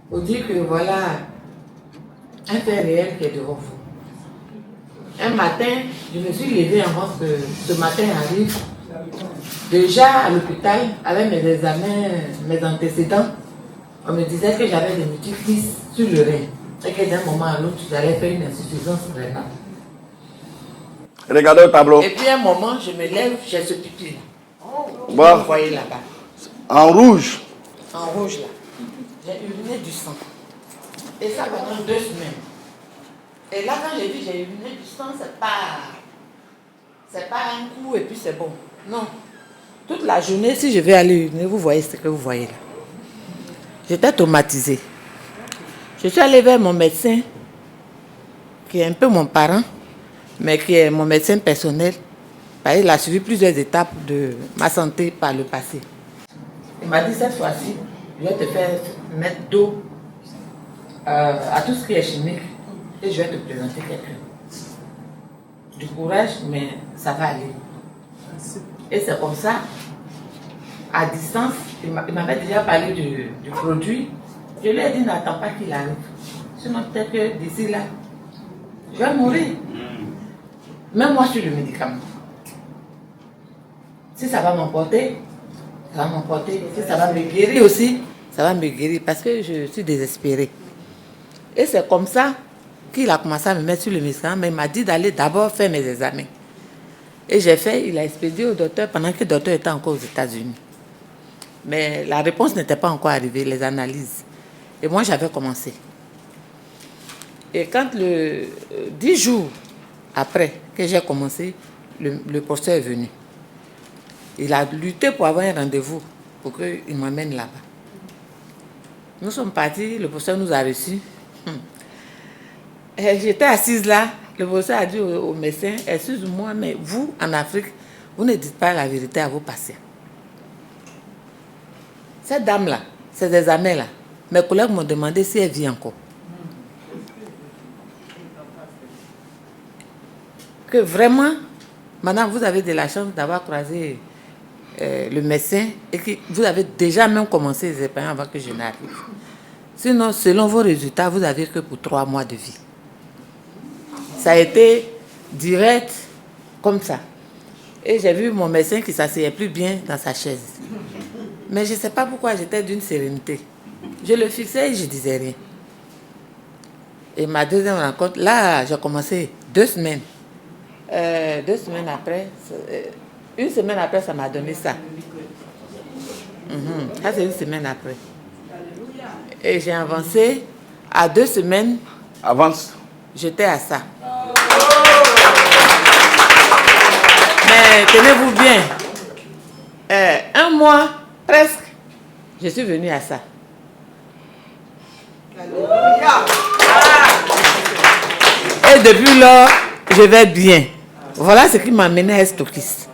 Pour dire que voilà un fait réel qui est devant vous. Un matin, je me suis levée avant que ce matin arrive. Déjà à l'hôpital, avec mes examens, mes antécédents, on me disait que j'avais des multiflies sur le rein. Et que d'un moment à l'autre, j'allais faire une insuffisance rénale. Regardez au tableau. Et puis à un moment, je me lève, j'ai ce pipi. Vous Bon. voyez là-bas. En rouge. En rouge là. J'ai uriné du sang. Et ça pendant 2 semaines. Et là, quand j'ai vu j'ai uriné du sang, c'est pas un coup et puis c'est bon. Non. Toute la journée, si je vais aller uriner, vous voyez ce que vous voyez là. J'étais traumatisée. Je suis allée vers mon médecin, qui est un peu mon parent, mais qui est mon médecin personnel. Il a suivi plusieurs étapes de ma santé par le passé. Il m'a dit cette fois-ci, je vais te faire mettre d'eau à tout ce qui est chimique et je vais te présenter quelqu'un. Du courage, mais ça va aller. Et c'est comme ça, à distance, il m'avait déjà parlé du produit. Je lui ai dit, n'attends pas qu'il arrive. Sinon, peut-être que d'ici là, je vais mourir. Même moi, je suis le médicament. Si ça va m'emporter, ça va m'emporter. Si ça va me guérir aussi, ça va me guérir parce que je suis désespérée. Et c'est comme ça qu'il a commencé à me mettre sur le médicament, mais il m'a dit d'aller d'abord faire mes examens. Et j'ai fait, il a expédié au docteur pendant que le docteur était encore aux États-Unis. Mais la réponse n'était pas encore arrivée, les analyses. Et moi, j'avais commencé. Et quand 10 jours après que j'ai commencé, le professeur est venu. Il a lutté pour avoir un rendez-vous pour qu'il m'emmène là-bas. Nous sommes partis, le professeur nous a reçus. J'étais assise là, le professeur a dit au médecin, excuse-moi, mais vous, en Afrique, vous ne dites pas la vérité à vos patients. Cette dame-là, ces examens-là, mes collègues m'ont demandé si elle vit encore. Que vraiment, madame, vous avez de la chance d'avoir croisé le médecin et que vous avez déjà même commencé les expériences avant que je n'arrive. Sinon, selon vos résultats, vous n'avez que pour 3 mois de vie. Ça a été direct comme ça. Et j'ai vu mon médecin qui ne s'asseyait plus bien dans sa chaise. Mais je ne sais pas pourquoi j'étais d'une sérénité. Je le fixais et je ne disais rien. Et ma deuxième rencontre, là, j'ai commencé 2 semaines. 2 semaines après, 1 semaine après, ça m'a donné ça. Ça, c'est 1 semaine après. Et j'ai avancé à 2 semaines. Avance. J'étais à ça. Mais tenez-vous bien. 1 mois, presque, je suis venue à ça. Et depuis lors, je vais bien. Voilà ce qui m'a amené à être stockiste.